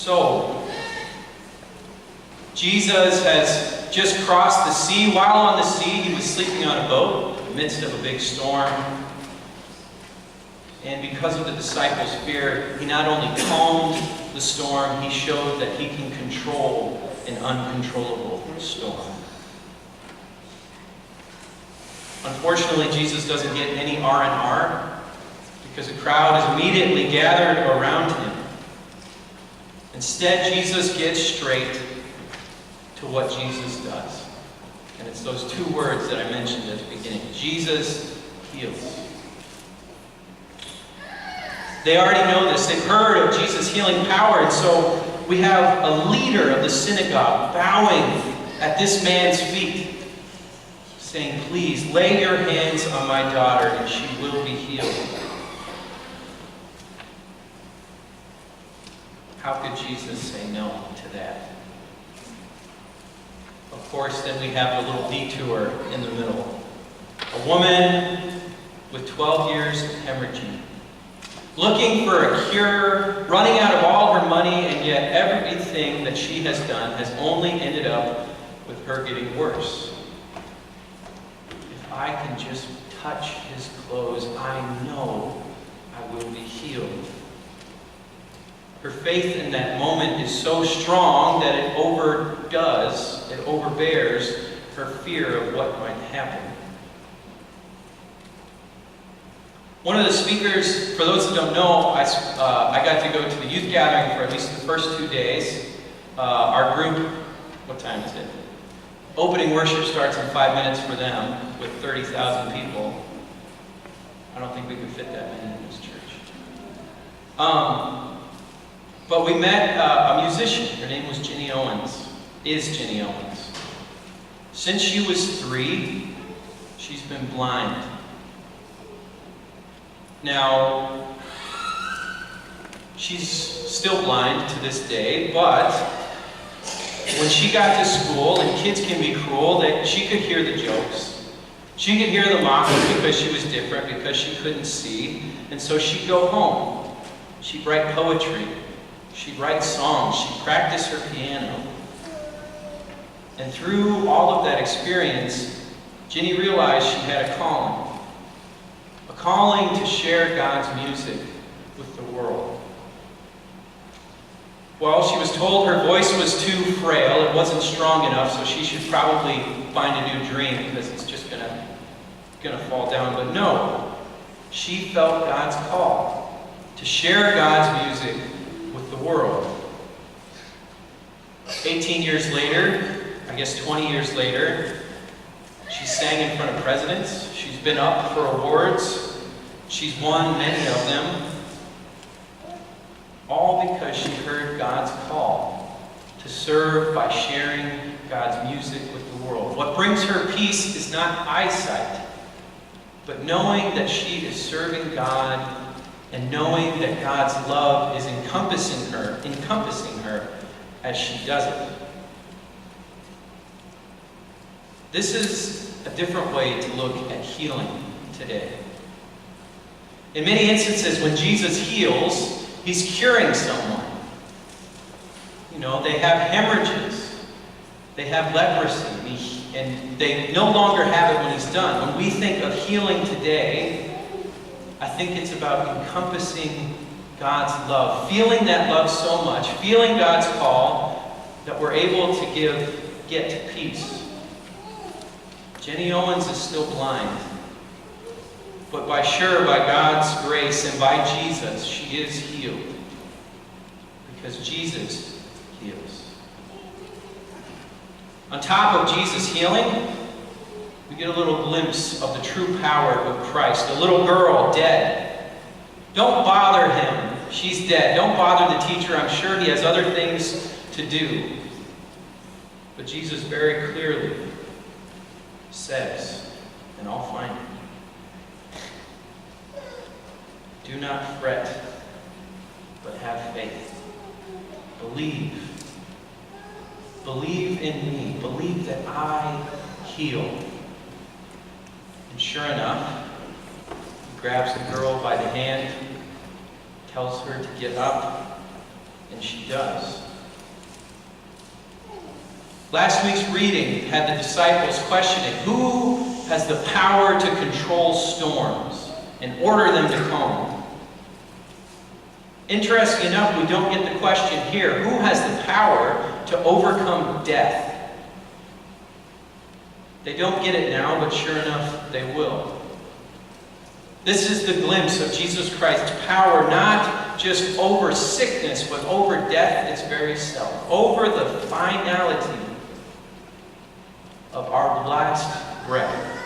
So, Jesus has just crossed the sea. While on the sea, he was sleeping on a boat in the midst of a big storm. And because of the disciples' fear, he not only calmed the storm, he showed that he can control an uncontrollable storm. Unfortunately, Jesus doesn't get any R&R because a crowd is immediately gathered around him. Instead, Jesus gets straight to what Jesus does. And it's those two words that I mentioned at the beginning. Jesus heals. They already know this. They've heard of Jesus' healing power. And so we have a leader of the synagogue bowing at this man's feet, saying, "Please lay your hands on my daughter and she will be healed." How could Jesus say no to that? Of course, then we have a little detour in the middle. A woman with 12 years of hemorrhaging, looking for a cure, running out of all her money, and yet everything that she has done has only ended up with her getting worse. If I can just touch his clothes, I know I will be healed. Her faith in that moment is so strong that it overbears her fear of what might happen. One of the speakers, for those that don't know, I got to go to the youth gathering for at least the first 2 days. Our group, what time is it? Opening worship starts in 5 minutes for them with 30,000 people. I don't think we could fit that many in this church. But we met a musician. Her name was Jenny Owens. Is Jenny Owens. Since she was 3, she's been blind. Now, she's still blind to this day, but when she got to school, and kids can be cruel, that she could hear the jokes. She could hear the mocking because she was different, because she couldn't see. And so she'd go home. She'd write poetry. She'd write songs. She'd practice her piano. And through all of that experience, Jenny realized she had a calling. A calling to share God's music with the world. Well, she was told her voice was too frail, it wasn't strong enough, so she should probably find a new dream because it's just gonna fall down. But no, she felt God's call to share God's music with the world. 18 years later, I guess 20 years later, she sang in front of presidents. She's been up for awards. She's won many of them. All because she heard God's call to serve by sharing God's music with the world. What brings her peace is not eyesight, but knowing that she is serving God and knowing that God's love is encompassing her as she does it. This is a different way to look at healing today. In many instances, when Jesus heals, he's curing someone. You know, they have hemorrhages. They have leprosy. And they no longer have it when he's done. When we think of healing today, I think it's about encompassing God's love. Feeling that love so much. Feeling God's call that we're able to get peace. Jenny Owens is still blind. But by God's grace and by Jesus, she is healed. Because Jesus heals. On top of Jesus' healing, we get a little glimpse of the true power of Christ. A little girl dead. Don't bother him. She's dead. Don't bother the teacher. I'm sure he has other things to do. But Jesus very clearly says, and I'll find it, do not fret, but have faith. Believe. Believe in me. Believe that I heal. And sure enough, he grabs the girl by the hand, tells her to get up, And she does. Last week's reading had the disciples questioning, who has the power to control storms and order them to calm? Interesting enough, we don't get the question here, who has the power to overcome death? They don't get it now, but sure enough, they will. This is the glimpse of Jesus Christ's power, not just over sickness, but over death its very self, over the finality of our last breath.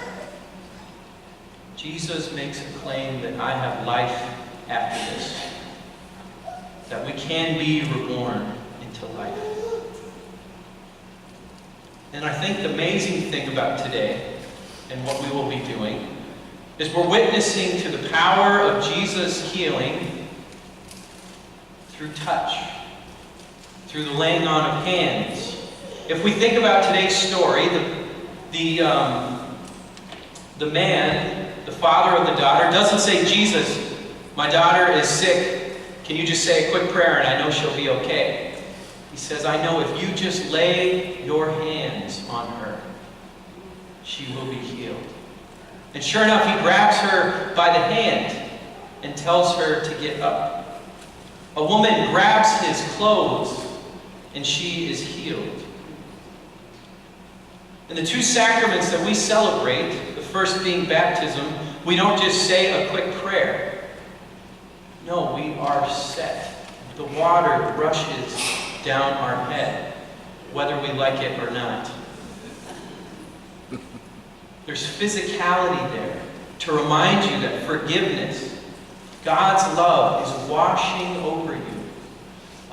Jesus makes a claim that I have life after this, that we can be reborn into life. And I think the amazing thing about today, and what we will be doing, is we're witnessing to the power of Jesus' healing through touch, through the laying on of hands. If we think about today's story, the man, the father of the daughter, doesn't say, Jesus, my daughter is sick. Can you just say a quick prayer and I know she'll be okay? He says, I know if you just lay your hands on her, she will be healed. And sure enough, he grabs her by the hand and tells her to get up. A woman grabs his clothes and she is healed. In the two sacraments that we celebrate, the first being baptism, we don't just say a quick prayer. No, we are set. The water rushes down our head, whether we like it or not. There's physicality there to remind you that forgiveness, God's love, is washing over you.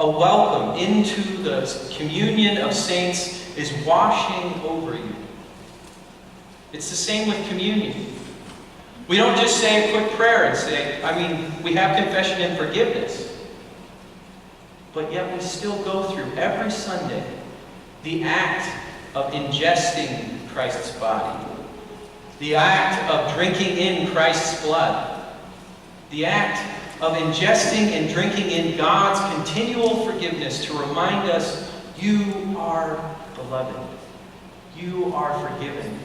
A welcome into the communion of saints is washing over you. It's the same with communion. We don't just say a quick prayer and say, we have confession and forgiveness. But yet we still go through every Sunday the act of ingesting Christ's body, the act of drinking in Christ's blood, the act of ingesting and drinking in God's continual forgiveness to remind us, you are beloved, you are forgiven.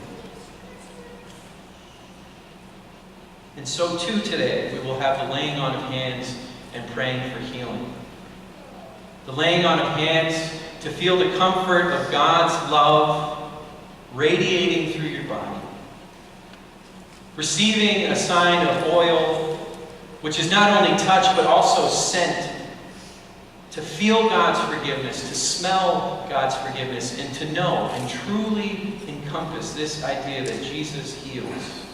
And so too today, we will have the laying on of hands and praying for healing. The laying on of hands to feel the comfort of God's love radiating through your body. Receiving a sign of oil, which is not only touch but also scent. To feel God's forgiveness, to smell God's forgiveness, and to know and truly encompass this idea that Jesus heals.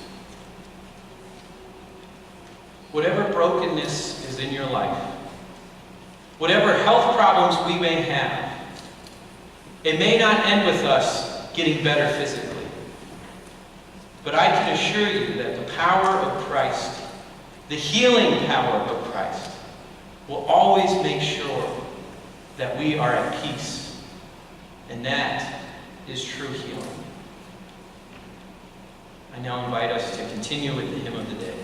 Whatever brokenness is in your life, whatever health problems we may have, it may not end with us getting better physically. But I can assure you that the power of Christ, the healing power of Christ, will always make sure that we are at peace. And that is true healing. I now invite us to continue with the hymn of the day.